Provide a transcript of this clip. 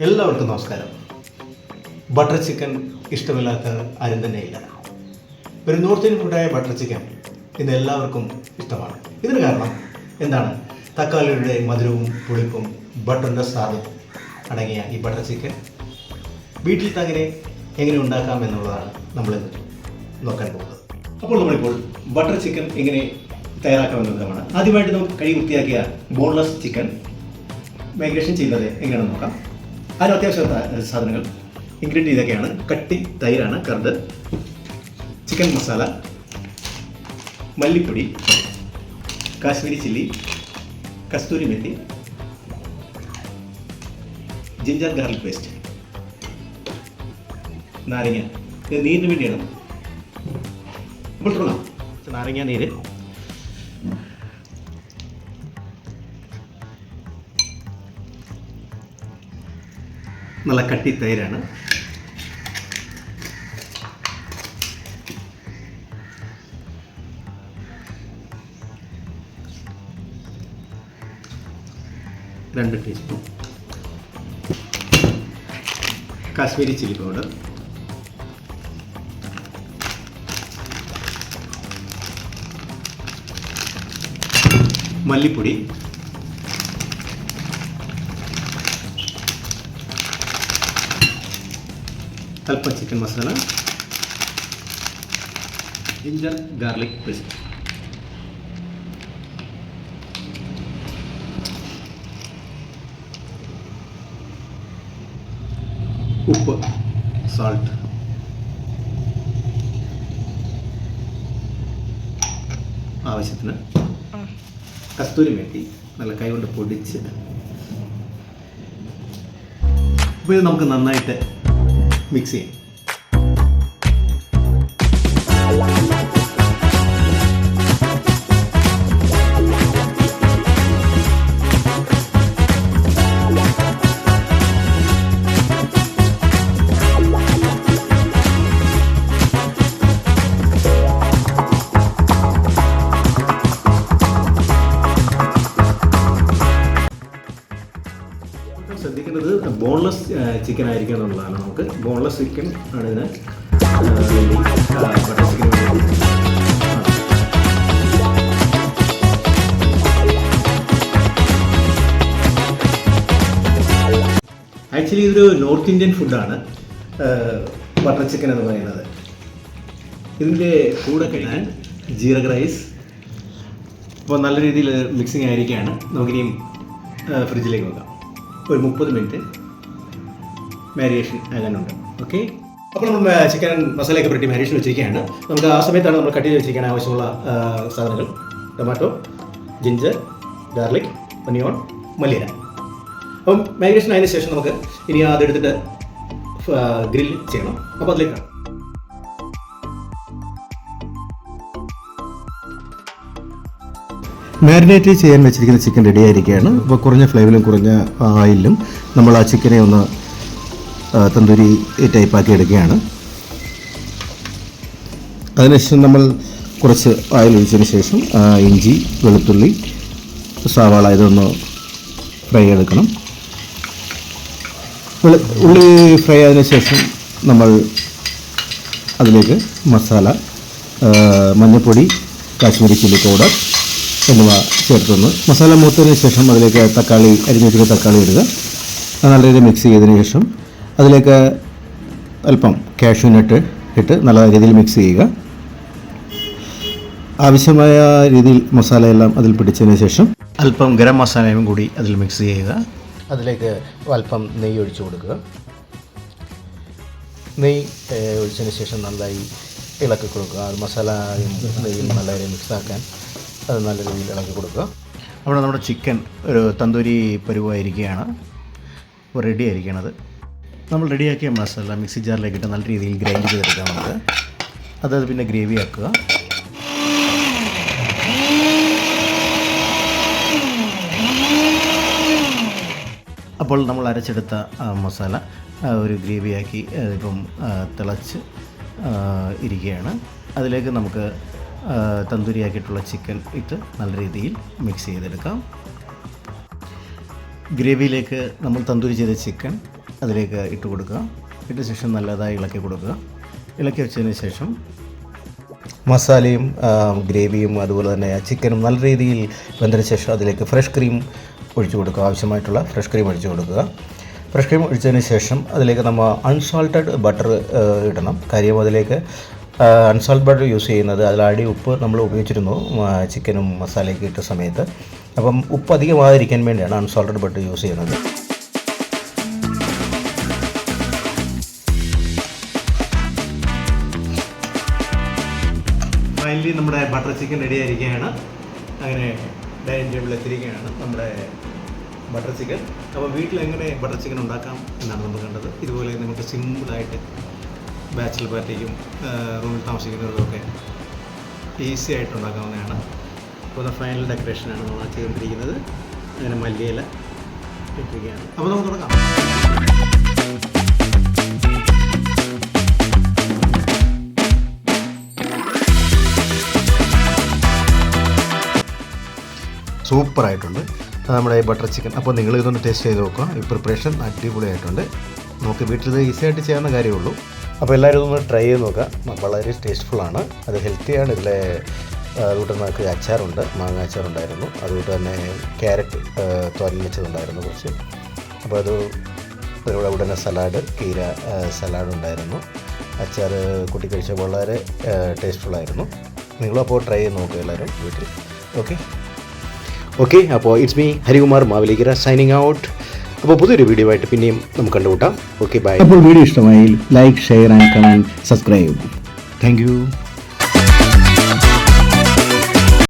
എല്ലാവർക്കും നമസ്കാരം. Butter chicken ഇഷ്ടമില്ലാത്ത ആരും തന്നെയില്ല. ഒരു നോർത്ത് ഇന്ത്യൻ ഫുഡായ ബട്ടർ ചിക്കൻ ഇന്ന് എല്ലാവർക്കും ഇഷ്ടമാണ്. ഇതിന് കാരണം എന്താണ്? തക്കാളിയുടെ മധുരവും പുളിപ്പും ബട്ടറിൻ്റെ സ്വാദും അടങ്ങിയ ഈ ബട്ടർ ചിക്കൻ വീട്ടിൽ തന്നെ എങ്ങനെ ഉണ്ടാക്കാം എന്നുള്ളതാണ് നമ്മൾ നോക്കാൻ പോകുന്നത്. അപ്പോൾ നമ്മളിപ്പോൾ ബട്ടർ ചിക്കൻ എങ്ങനെ തയ്യാറാക്കാമെന്നതാണ്. ആദ്യമായിട്ട് നമുക്ക് കഴുകി വൃത്തിയാക്കിയ ബോൺലെസ് ചിക്കൻ മൈഗ്രേഷൻ ചെയ്യുന്നത് എങ്ങനെയാണെന്ന് നോക്കാം. അതിന് അത്യാവശ്യ സാധനങ്ങൾ ഇൻഗ്രീഡിയൻ്റ് ഇതൊക്കെയാണ്. കട്ടി തൈരാണ്, കർഡ്, ചിക്കൻ മസാല, മല്ലിപ്പൊടി, കാശ്മീരി ചില്ലി, കസ്തൂരി മെത്തി, ജിഞ്ചർ ഗാർലിക് പേസ്റ്റ്, നാരങ്ങ. ഇത് നീരിന് വേണ്ടിയാണ്. അപ്പോൾ തുടങ്ങാം. നാരങ്ങ നീര്, നല്ല കട്ടി തൈരാണ്, രണ്ട് ടീസ്പൂൺ കാശ്മീരി ചില്ലി പൗഡർ, മല്ലിപ്പൊടി, അല്പം chicken masala, ginger garlic paste, ഉപ്പ്, സാൾട്ട്, ആവശ്യത്തിന് കസ്തൂരി മേത്തി നല്ല കൈ കൊണ്ട് പൊടിച്ച്. അപ്പോൾ ഇത് നമുക്ക് നന്നായിട്ട് മിക്സ് ചെയ്യാം. ശ്രദ്ധിക്കേണ്ടത് ബോൺലെസ് ചിക്കൻ ആയിരിക്കും എന്നുള്ളതാണ്. നമുക്ക് ബോൺലെസ് ചിക്കൻ ആണ് ഇതിന് ബട്ടർ ചിക്കൻ. ആക്ച്വലി ഇതൊരു നോർത്ത് ഇന്ത്യൻ ഫുഡാണ് ബട്ടർ ചിക്കൻ എന്ന് പറയുന്നത്. ഇതിൻ്റെ കൂടെ കഴിഞ്ഞാൽ ജീരക റൈസ്. അപ്പോൾ നല്ല രീതിയിൽ മിക്സിങ് ആയിരിക്കുകയാണ്. നമുക്കിനിയും ഫ്രിഡ്ജിലേക്ക് വെക്കാം. ഒരു 30 മിനിറ്റ് മാരിനേഷൻ ആകാനുണ്ട്. ഓക്കെ, അപ്പോൾ നമ്മൾ ചിക്കൻ മസാലയൊക്കെ പുരട്ടി മാരിനേഷൻ വെച്ചിരിക്കുകയാണ്. നമുക്ക് ആ സമയത്താണ് നമ്മൾ കട്ട് ചെയ്ത് വെച്ചിരിക്കാൻ ആവശ്യമുള്ള സാധനങ്ങൾ: ടൊമാറ്റോ, ജിഞ്ചർ, ഗാർലിക്, ഒനിയോൺ, മല്ലിയില. അപ്പം മാരിനേഷൻ ആയതിനു ശേഷം നമുക്ക് ഇനി അതെടുത്തിട്ട് ഗ്രിൽ ചെയ്യണം. അപ്പോൾ അതിലേക്ക് മാരിനേറ്റ് ചെയ്യാൻ വെച്ചിരിക്കുന്ന ചിക്കൻ റെഡി ആയിരിക്കുകയാണ്. അപ്പോൾ കുറഞ്ഞ ഫ്ലേവിലും കുറഞ്ഞ ഓയിലും നമ്മൾ ആ ചിക്കനെ ഒന്ന് തന്തൂരി ടൈപ്പാക്കി എടുക്കുകയാണ്. അതിനുശേഷം നമ്മൾ കുറച്ച് ഓയിൽ ഒഴിച്ചതിന് ശേഷം ഇഞ്ചി, വെളുത്തുള്ളി, സവാള ഇതൊന്ന് ഫ്രൈ എടുക്കണം. ഉള്ളി ഫ്രൈ ആയതിനു ശേഷം നമ്മൾ അതിലേക്ക് മസാല, മഞ്ഞൾപ്പൊടി, കാശ്മീരി ചില്ലി പൗഡർ എന്നിവ ചേർത്തൊന്ന് മസാല മൂത്തതിന് ശേഷം അതിലേക്ക് തക്കാളി, അരിഞ്ഞു വെച്ചിട്ട് തക്കാളി ഇടുക. നല്ല രീതിയിൽ മിക്സ് ചെയ്തതിന് ശേഷം അതിലേക്ക് അല്പം കാഷ്യൂ നട്ട് ഇട്ട് നല്ല രീതിയിൽ മിക്സ് ചെയ്യുക. ആവശ്യമായ രീതിയിൽ മസാലയെല്ലാം അതിൽ പിടിച്ചതിന് ശേഷം അല്പം ഗരം മസാലയും കൂടി അതിൽ മിക്സ് ചെയ്യുക. അതിലേക്ക് അല്പം നെയ്യ് ഒഴിച്ചു കൊടുക്കുക. നെയ്യ് ഒഴിച്ചതിന് ശേഷം നന്നായി ഇളക്കി കൊടുക്കുക. മസാലയും നെയ്യും നല്ല രീതിയിൽ മിക്സാക്കാൻ അത് നല്ല രീതിയിൽ ഇളക്കി കൊടുക്കുക. അവിടെ നമ്മുടെ ചിക്കൻ ഒരു തന്തൂരി പരുവായിരിക്കുകയാണ്, റെഡി ആയിരിക്കണത്. നമ്മൾ റെഡിയാക്കിയ മസാല മിക്സി ജാറിലേക്ക് ഇട്ട് നല്ല രീതിയിൽ ഗ്രൈൻഡ് ചെയ്തെടുക്കാം നമുക്ക്. അത് പിന്നെ ഗ്രേവി ആക്കുക. അപ്പോൾ നമ്മൾ അരച്ചെടുത്ത മസാല ഒരു ഗ്രേവിയാക്കി ഇപ്പം തിളച്ച് ഇരിക്കുകയാണ്. അതിലേക്ക് നമുക്ക് തന്തൂരിയാക്കിയിട്ടുള്ള ചിക്കൻ ഇട്ട് നല്ല രീതിയിൽ മിക്സ് ചെയ്തെടുക്കാം. ഗ്രേവിയിലേക്ക് നമ്മൾ തന്തൂരി ചെയ്ത ചിക്കൻ അതിലേക്ക് ഇട്ട് കൊടുക്കുക. ഇട്ട ശേഷം നല്ലതായി ഇളക്കി കൊടുക്കുക. ഇളക്കി വെച്ചതിന് ശേഷം മസാലയും ഗ്രേവിയും അതുപോലെ തന്നെ ചിക്കനും നല്ല രീതിയിൽ വെന്തതിന് ശേഷം അതിലേക്ക് ഫ്രഷ് ക്രീം ഒഴിച്ചു കൊടുക്കുക. ആവശ്യമായിട്ടുള്ള ഫ്രഷ് ക്രീം ഒഴിച്ചു കൊടുക്കുക. ഫ്രഷ് ക്രീം ഒഴിച്ചതിന് ശേഷം അതിലേക്ക് നമ്മൾ അൺസാൾട്ടഡ് ബട്ടർ ഇടണം. കാര്യം അതിലേക്ക് അൺസാൾട്ട് ബട്ടർ യൂസ് ചെയ്യുന്നത് അതിലടി ഉപ്പ് നമ്മൾ ഉപയോഗിച്ചിരുന്നു ചിക്കനും മസാലയൊക്കെ ഇട്ട സമയത്ത്. അപ്പം ഉപ്പ് അധികമാകാതിരിക്കാൻ വേണ്ടിയാണ് അൺസാൾട്ടഡ് ബട്ടർ യൂസ് ചെയ്യുന്നത്. ഫൈനലി നമ്മുടെ ബട്ടർ ചിക്കൻ റെഡി ആയിരിക്കുകയാണ്. അങ്ങനെ ഡൈനിങ് ടേബിളിൽ എത്തിയിരിക്കുകയാണ് നമ്മുടെ ബട്ടർ ചിക്കൻ. അപ്പോൾ വീട്ടിൽ എങ്ങനെ ബട്ടർ ചിക്കൻ ഉണ്ടാക്കാം എന്നാണ് നമ്മൾ കണ്ടത്. ഇതുപോലെ നമുക്ക് സിമ്പിളായിട്ട് ബാച്ചിലർ പാർട്ടിക്കും റൂമിൽ താമസിക്കുന്നവർക്കൊക്കെ ഈസി ആയിട്ട് ഉണ്ടാക്കാവുന്നതാണ്. അപ്പോൾ ഫൈനൽ ഡെക്കറേഷനാണ് നമ്മൾ ചെയ്തുകൊണ്ടിരിക്കുന്നത്. അങ്ങനെ മല്ലിയില ഇട്ടിരിക്കുകയാണ്. അപ്പോൾ നമുക്ക് തുടങ്ങാം. സൂപ്പറായിട്ടുണ്ട് നമ്മുടെ ബട്ടർ ചിക്കൻ. അപ്പോൾ നിങ്ങൾ ഇതൊന്ന് ടേസ്റ്റ് ചെയ്ത് നോക്കുക. ഈ പ്രിപ്പറേഷൻ അടിപൊളിയായിട്ടുണ്ട്. നമുക്ക് വീട്ടിൽ ഇത് ഈസി ആയിട്ട് ചെയ്യാവുന്ന കാര്യമുള്ളൂ. അപ്പോൾ എല്ലാവരും ഇതൊന്ന് ട്രൈ ചെയ്ത് നോക്കുക. വളരെ ടേസ്റ്റ്ഫുള്ളാണ്, അത് ഹെൽത്തിയാണ്. ഇതിലെ അതുകൊണ്ട് നമുക്ക് അച്ചാറുണ്ട്, മാങ്ങ അച്ചാറുണ്ടായിരുന്നു. അതുകൊണ്ട് തന്നെ ക്യാരറ്റ് തോരൻ വെച്ചതുണ്ടായിരുന്നു കുറച്ച്. അപ്പോൾ അത് അതിലൂടെ ഉടനെ സലാഡ്, കീര സലാഡ് ഉണ്ടായിരുന്നു. അച്ചാർ കൂട്ടി കഴിച്ച വളരെ ടേസ്റ്റ്ഫുള്ളായിരുന്നു. നിങ്ങളും അപ്പോൾ ട്രൈ ചെയ്ത് നോക്കുക എല്ലാവരും വീട്ടിൽ. ഓക്കെ അപ്പോൾ it's me Harikumar Mavelikkara signing out. അപ്പോൾ പുതിയൊരു വീഡിയോ ആയിട്ട് പിന്നെയും നമുക്ക് കണ്ടുമുട്ടാം. Okay bye. അപ്പോൾ വീഡിയോ ഇഷ്ടമായി like, share and comment, subscribe. Thank U.